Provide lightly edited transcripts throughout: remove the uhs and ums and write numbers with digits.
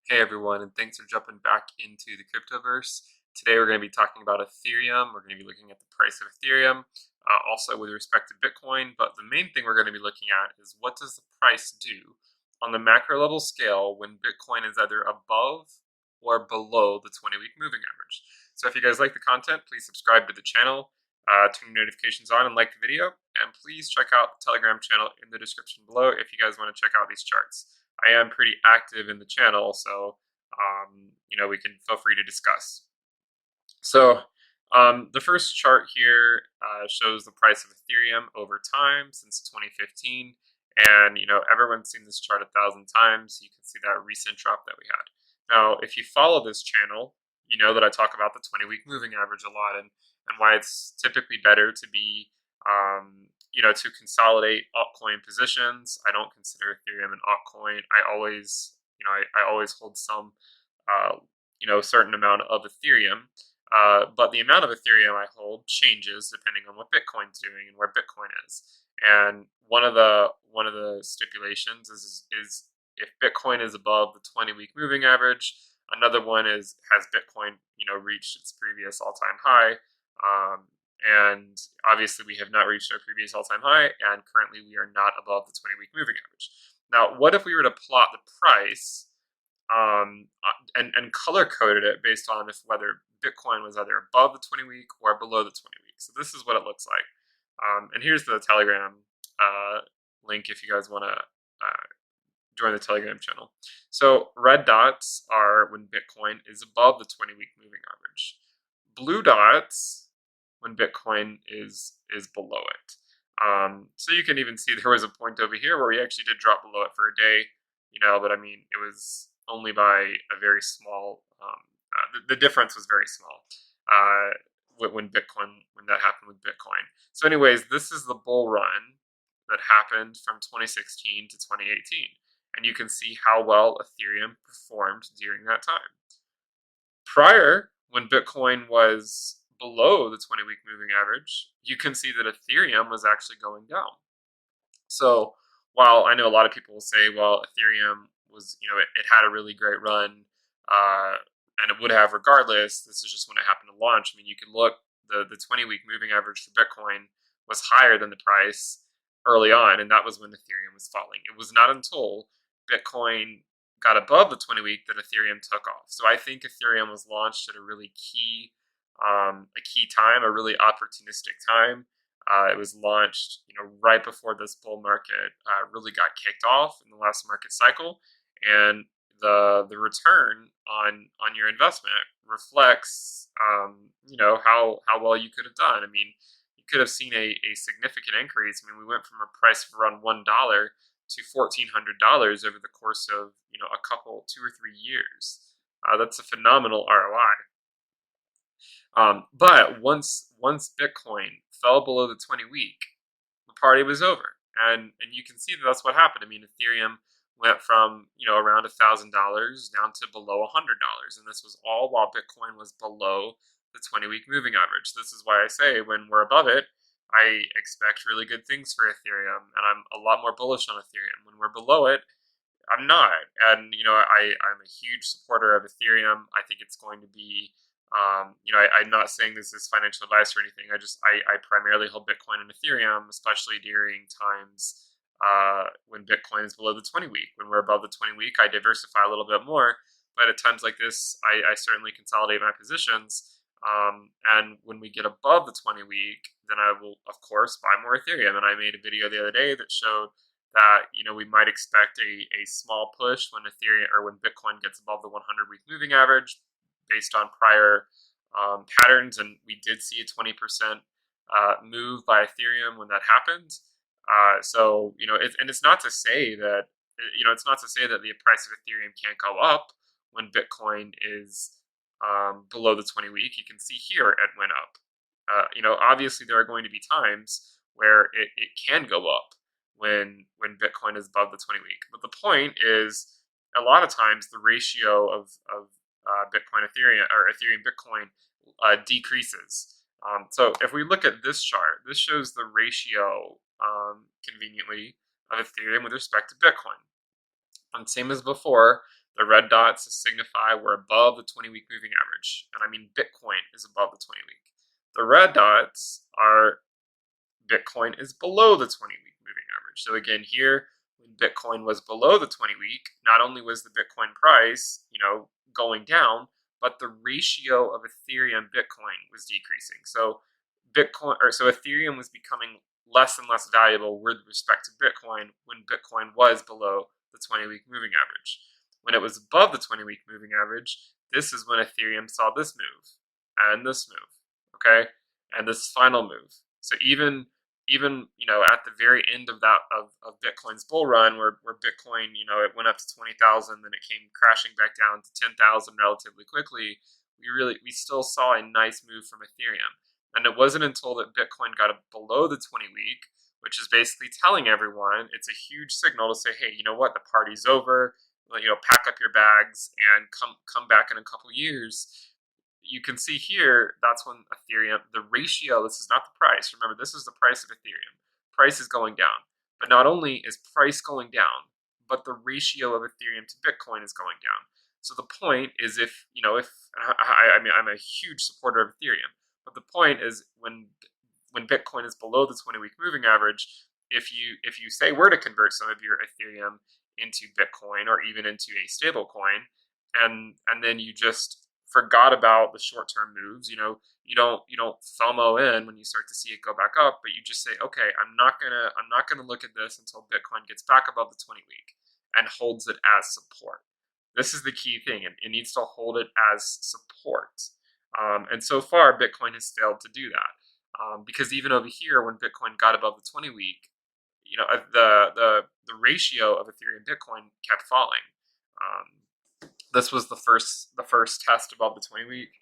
Hey everyone, and thanks for jumping back into the cryptoverse. Today we're going to be talking about Ethereum. We're going to be looking at the price of Ethereum, also with respect to Bitcoin. But the main thing we're going to be looking at is what does the price do on the macro level scale when Bitcoin is either above or below the 20-week moving average. So if you guys like the content, please subscribe to the channel, turn your notifications on, and like the video. And please check out the Telegram channel in the description below if you guys want to check out these charts. I am pretty active in the channel, so we can feel free to discuss. So the first chart here shows the price of Ethereum over time since 2015, and everyone's seen this chart 1,000 times. You can see that recent drop that we had. Now, if you follow this channel, you know that I talk about the 20-week moving average a lot, and why it's typically better to be to consolidate altcoin positions. I don't consider Ethereum an altcoin. I always hold some, certain amount of Ethereum. But the amount of Ethereum I hold changes depending on what Bitcoin's doing and where Bitcoin is. And one of the stipulations is if Bitcoin is above the 20-week moving average. Another one has Bitcoin reached its previous all-time high. And obviously we have not reached our previous all-time high, and currently we are not above the 20-week moving average. Now, what if we were to plot the price and color coded it based on whether Bitcoin was either above the 20-week or below the 20-week? So this is what it looks like. And here's the Telegram link if you guys want to join the Telegram channel. So red dots are when Bitcoin is above the 20-week moving average. Blue dots when Bitcoin is below it. So you can even see there was a point over here where we actually did drop below it for a day, but I mean, it was only by a very small, the difference was very small when that happened with Bitcoin. So anyways, this is the bull run that happened from 2016 to 2018. And you can see how well Ethereum performed during that time. Prior, when Bitcoin was below the 20-week moving average, you can see that Ethereum was actually going down. So while I know a lot of people will say, well, Ethereum was, it had a really great run, and it would have regardless. This is just when it happened to launch. I mean, you can look, the 20-week moving average for Bitcoin was higher than the price early on, and that was when Ethereum was falling. It was not until Bitcoin got above the 20-week that Ethereum took off. So I think Ethereum was launched at a really key time, a really opportunistic time. It was launched, right before this bull market really got kicked off in the last market cycle, and the return on your investment reflects, how well you could have done. I mean, you could have seen a significant increase. I mean, we went from a price of around $1 to $1,400 over the course of a couple, 2 or 3 years. That's a phenomenal ROI. But once Bitcoin fell below the 20-week, the party was over, and you can see that that's what happened. I mean, Ethereum went from around $1,000 down to below $100, and this was all while Bitcoin was below the 20-week moving average. This is why I say when we're above it, I expect really good things for Ethereum, and I'm a lot more bullish on Ethereum. When we're below it, I'm not. And I'm a huge supporter of Ethereum. I think it's going to be, I'm not saying this is financial advice or anything. I primarily hold Bitcoin and Ethereum, especially during times when Bitcoin is below the 20-week. When we're above the 20-week, I diversify a little bit more. But at times like this, I certainly consolidate my positions. And when we get above the 20-week, then I will, of course, buy more Ethereum. And I made a video the other day that showed that we might expect a small push when Ethereum or when Bitcoin gets above the 100-week moving average, based on prior patterns, and we did see a 20% move by Ethereum when that happened. So it's not to say that the price of Ethereum can't go up when Bitcoin is below the 20-week. You can see here it went up. Obviously there are going to be times where it can go up when Bitcoin is above the 20-week. But the point is, a lot of times the ratio of Bitcoin Ethereum or Ethereum Bitcoin decreases. So if we look at this chart, this shows the ratio, conveniently, of Ethereum with respect to Bitcoin. And same as before, The red dots signify we're above the 20-week moving average. And I mean Bitcoin is above the 20-week. The red dots are Bitcoin is below the 20-week moving average. So again, here, when Bitcoin was below the 20-week, not only was the Bitcoin price, going down, but the ratio of Ethereum Bitcoin was decreasing. So Ethereum was becoming less and less valuable with respect to Bitcoin when Bitcoin was below the 20-week moving average. When it was above the 20-week moving average, this is when Ethereum saw this move and this move, okay, and this final move. So even at the very end of that of Bitcoin's bull run, where Bitcoin, it went up to 20,000, then it came crashing back down to 10,000 relatively quickly. We still saw a nice move from Ethereum. And it wasn't until that Bitcoin got below the 20-week, which is basically telling everyone, it's a huge signal to say, hey, you know what, the party's over. Pack up your bags and come back in a couple years. You can see here, that's when Ethereum, the ratio, this is not the price. Remember, this is the price of Ethereum. Price is going down. But not only is price going down, but the ratio of Ethereum to Bitcoin is going down. So the point is I'm a huge supporter of Ethereum, but the point is when Bitcoin is below the 20-week moving average, if you say were to convert some of your Ethereum into Bitcoin or even into a stable coin, and then you just forgot about the short-term moves, you don't FOMO in when you start to see it go back up, but you just say, okay, I'm not gonna look at this until Bitcoin gets back above the 20-week and holds it as support. This is the key thing, and it needs to hold it as support. And so far, Bitcoin has failed to do that, because even over here, when Bitcoin got above the 20-week, the ratio of Ethereum Bitcoin kept falling. This was the first test above the 20-week.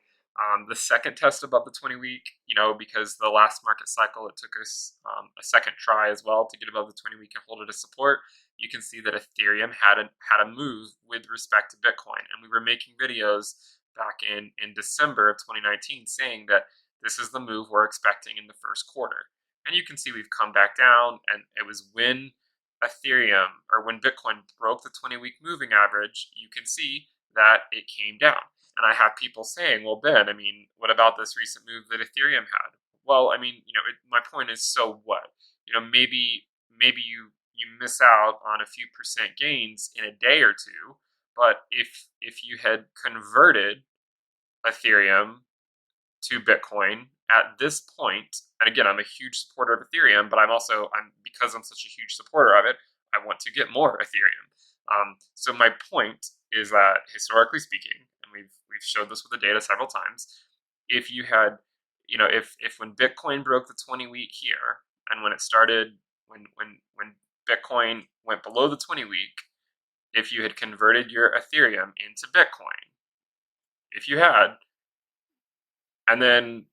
The second test above the 20-week, because the last market cycle, it took us a second try as well to get above the 20-week and hold it as support. You can see that Ethereum had a move with respect to Bitcoin. And we were making videos back in December of 2019 saying that this is the move we're expecting in the first quarter. And you can see we've come back down, and it was when Bitcoin broke the 20-week moving average, you can see that it came down. And I have people saying, well, Ben, what about this recent move that Ethereum had? Well, my point is, so what? Maybe you miss out on a few percent gains in a day or two, but if you had converted Ethereum to Bitcoin at this point, and again, I'm a huge supporter of Ethereum, but because I'm such a huge supporter of it, I want to get more Ethereum. So my point is that historically speaking, and we've showed this with the data several times, if you had, if when Bitcoin broke the 20-week here, and when Bitcoin went below the 20-week, if you had converted your Ethereum into Bitcoin, if you had, and then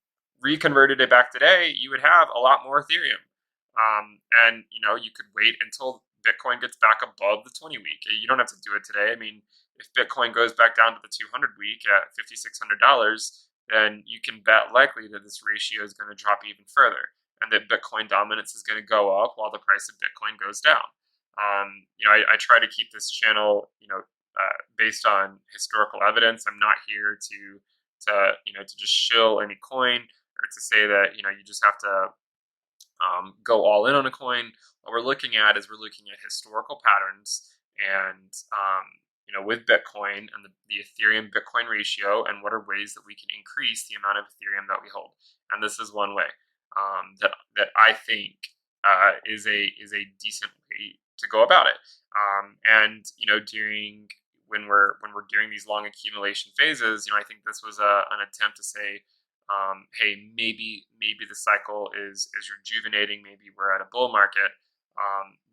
reconverted it back today, you would have a lot more Ethereum. And you could wait until Bitcoin gets back above the 20-week. You don't have to do it today. If Bitcoin goes back down to the 200-week at $5,600, then you can bet likely that this ratio is going to drop even further, and that Bitcoin dominance is going to go up while the price of Bitcoin goes down. I try to keep this channel, based on historical evidence. I'm not here to just shill any coin, or to say that you just have to go all in on a coin. What we're looking at historical patterns, and with Bitcoin and the Ethereum Bitcoin ratio, and what are ways that we can increase the amount of Ethereum that we hold. And this is one way that I think is a decent way to go about it. And when we're during these long accumulation phases, I think this was an attempt to say, hey, maybe the cycle is rejuvenating. Maybe we're at a bull market.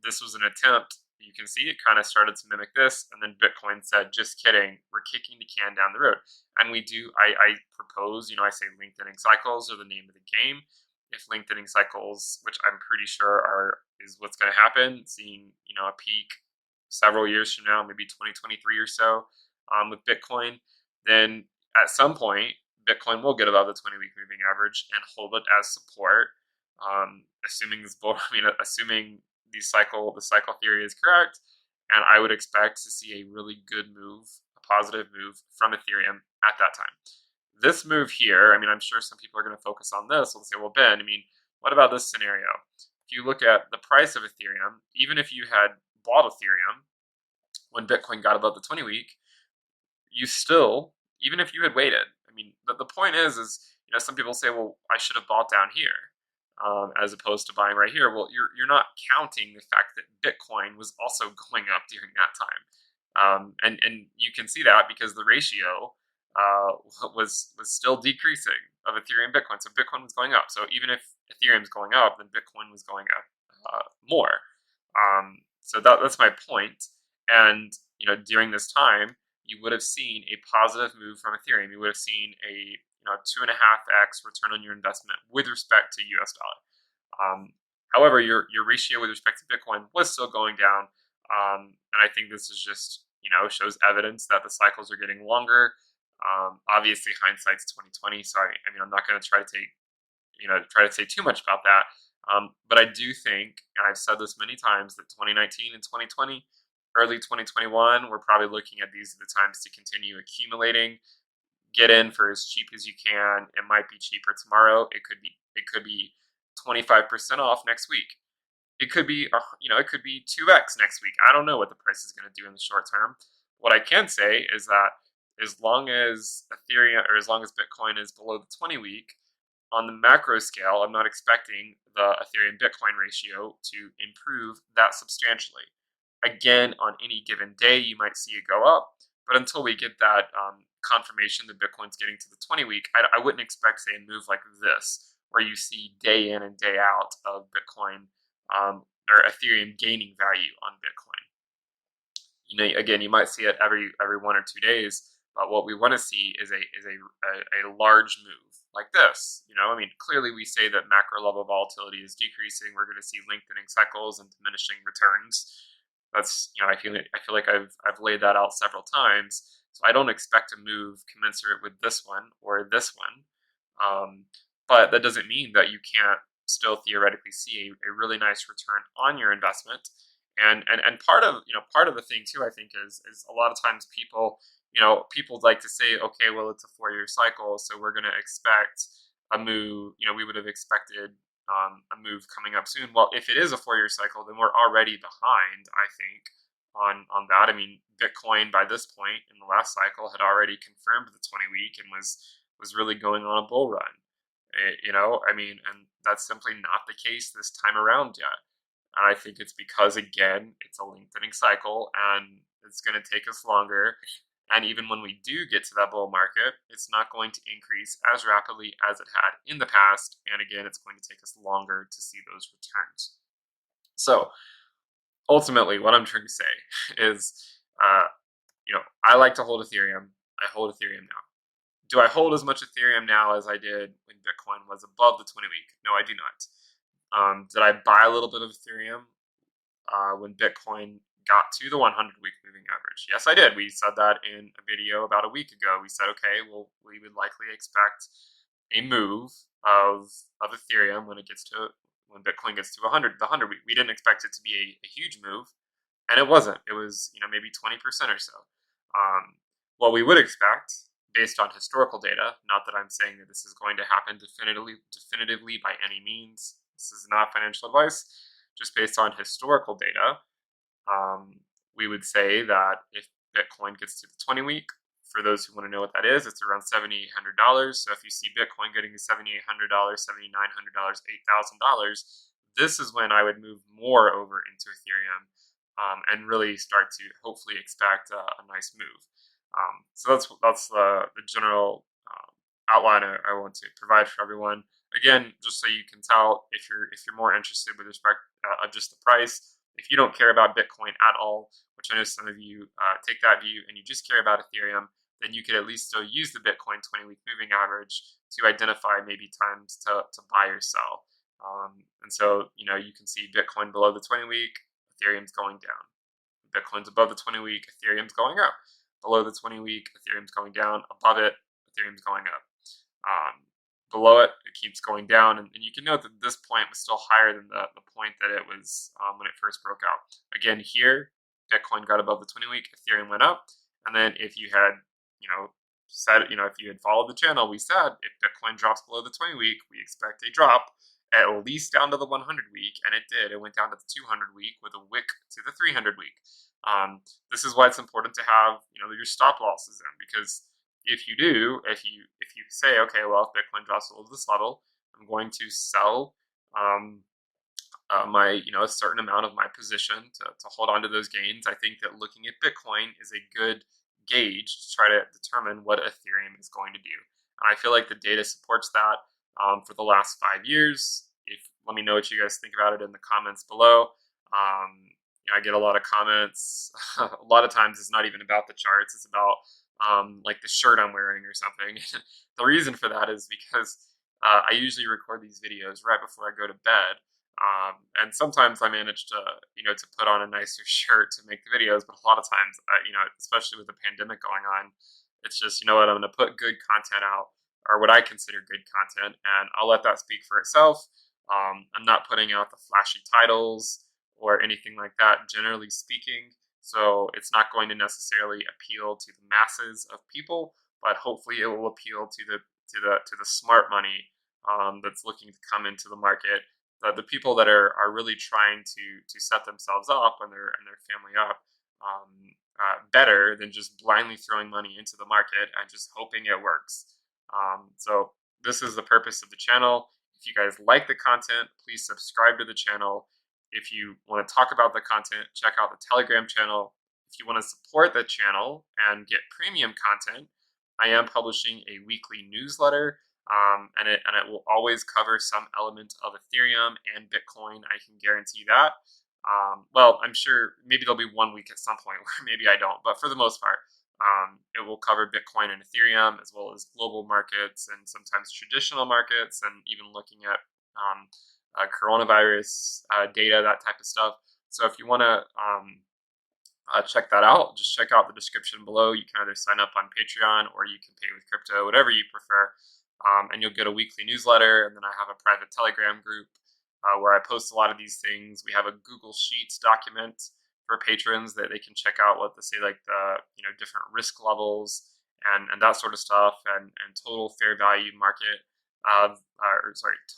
This was an attempt. You can see it kind of started to mimic this, and then Bitcoin said, just kidding, we're kicking the can down the road. And I propose, I say lengthening cycles are the name of the game. If lengthening cycles, which I'm pretty sure is what's going to happen, seeing, a peak several years from now, maybe 2023 or so, with Bitcoin, then at some point, Bitcoin will get above the 20-week moving average and hold it as support, assuming the cycle theory is correct. and I would expect to see a really good move, a positive move from Ethereum at that time. This move here, I mean, I'm sure some people are going to focus on this. They'll say, well, Ben, I mean, what about this scenario? If you look at the price of Ethereum, even if you had bought Ethereum when Bitcoin got above the 20 week, you still, even if you had waited, I mean, the point is, some people say, well, I should have bought down here as opposed to buying right here. Well, you're not counting the fact that Bitcoin was also going up during that time. And you can see that because the ratio was still decreasing of Ethereum Bitcoin. So Bitcoin was going up. So even if Ethereum's going up, then Bitcoin was going up more. So that's my point. And during this time, you would have seen a positive move from Ethereum. You would have seen a 2.5x return on your investment with respect to US dollar. However, your ratio with respect to Bitcoin was still going down. And I think this is just, shows evidence that the cycles are getting longer. Obviously, hindsight's 2020. So I mean, I'm not going to try to say too much about that. But I do think, and I've said this many times, that 2019 and 2020, early 2021, we're probably looking at these are the times to continue accumulating. Get in for as cheap as you can. It might be cheaper tomorrow. It could be 25% off next week. It could be 2x next week. I don't know what the price is going to do in the short term. What I can say is that as long as Ethereum or as long as Bitcoin is below the 20 week, on the macro scale, I'm not expecting the Ethereum Bitcoin ratio to improve that substantially. Again, on any given day, you might see it go up, but until we get that confirmation that Bitcoin's getting to the 20 week, I wouldn't expect, say, a move like this, where you see day in and day out of Bitcoin or Ethereum gaining value on Bitcoin. Again, you might see it every 1 or 2 days, but what we want to see is a large move like this. I mean, clearly we say that macro level volatility is decreasing. We're going to see lengthening cycles and diminishing returns. That's I feel like I've laid that out several times. So I don't expect a move commensurate with this one or this one. But that doesn't mean that you can't still theoretically see a really nice return on your investment. And part of the thing too, I think, is a lot of times people like to say, okay, well, it's a 4-year cycle, so we're going to expect a move. We would have expected a move coming up soon. Well, if it is a 4-year cycle, then we're already behind, I think, on that. I mean, Bitcoin by this point in the last cycle had already confirmed the 20 week and was really going on a bull run. I mean, and that's simply not the case this time around yet. And I think it's because, again, it's a lengthening cycle and it's going to take us longer. And even when we do get to that bull market, it's not going to increase as rapidly as it had in the past. And again, it's going to take us longer to see those returns. So ultimately, what I'm trying to say is, I like to hold Ethereum. I hold Ethereum now. Do I hold as much Ethereum now as I did when Bitcoin was above the 20 week? No, I do not. Did I buy a little bit of Ethereum when Bitcoin got to the 100-week moving average? Yes, I did. We said that in a video about a week ago. We said, okay, well, we would likely expect a move of Ethereum when Bitcoin gets to the 100 week. We didn't expect it to be a huge move, and it wasn't. It was maybe 20% or so. What we would expect, based on historical data, not that I'm saying that this is going to happen definitively by any means. This is not financial advice. Just based on historical data, we would say that if Bitcoin gets to the 20 week, for those who want to know what that is, it's around $7,800. So if you see Bitcoin getting to $7,800, $7,900, $8,000, this is when I would move more over into Ethereum and really start to hopefully expect a nice move. So that's the general outline I want to provide for everyone. Again, just so you can tell, if you're more interested with respect of just the price, if you don't care about Bitcoin at all, which I know some of you take that view, and you just care about Ethereum, then you could at least still use the Bitcoin 20-week moving average to identify maybe times to buy or sell. And so, you can see Bitcoin below the 20-week, Ethereum's going down. Bitcoin's above the 20-week, Ethereum's going up. Below the 20-week, Ethereum's going down. Above it, Ethereum's going up. Below it, it keeps going down. And you can note that this point was still higher than the point that it was when it first broke out. Again, here, Bitcoin got above the 20-week, Ethereum went up. And then if you had, said, if you had followed the channel, we said if Bitcoin drops below the 20-week, we expect a drop at least down to the 100-week, and it did. It went down to the 200-week with a wick to the 300-week. This is why it's important to have your stop losses in, because if you say, okay, well, if Bitcoin drops below this level, I'm going to sell my a certain amount of my position to hold on to those gains. I think that looking at Bitcoin is a good gauge to try to determine what Ethereum is going to do. And I feel like the data supports that for the last 5 years. Let me know what you guys think about it in the comments below. I get a lot of comments. A lot of times it's not even about the charts. It's about like the shirt I'm wearing or something. The reason for that is because I usually record these videos right before I go to bed. And sometimes I manage to, to put on a nicer shirt to make the videos, but a lot of times, especially with the pandemic going on, it's just, I'm going to put good content out, or what I consider good content, and I'll let that speak for itself. I'm not putting out the flashy titles or anything like that, generally speaking. So it's not going to necessarily appeal to the masses of people, but hopefully it will appeal to the smart money that's looking to come into the market. The people that are really trying to set themselves up and their family up better than just blindly throwing money into the market and just hoping it works. So this is the purpose of the channel. If you guys like the content, please subscribe to the channel. If you want to talk about the content, check out the Telegram channel. If you want to support the channel and get premium content, I am publishing a weekly newsletter. And it will always cover some element of Ethereum and Bitcoin. I can guarantee that. Well, I'm sure maybe there'll be 1 week at some point where maybe I don't, but for the most part, it will cover Bitcoin and Ethereum, as well as global markets and sometimes traditional markets, and even looking at coronavirus data, that type of stuff. So if you want to check that out, just check out the description below. You can either sign up on Patreon or you can pay with crypto, whatever you prefer. And you'll get a weekly newsletter, and then I have a private Telegram group where I post a lot of these things. We have a Google Sheets document for patrons that they can check out what like the different risk levels and that sort of stuff, and total fair value market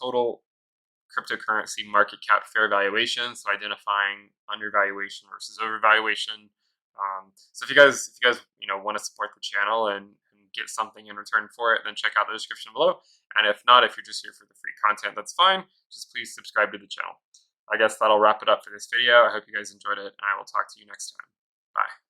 total cryptocurrency market cap fair valuation, so identifying undervaluation versus overvaluation. So if you guys want to support the channel and get something in return for it, then check out the description below. And if not, if you're just here for the free content, that's fine. Just please subscribe to the channel. I guess that'll wrap it up for this video. I hope you guys enjoyed it, and I will talk to you next time. Bye.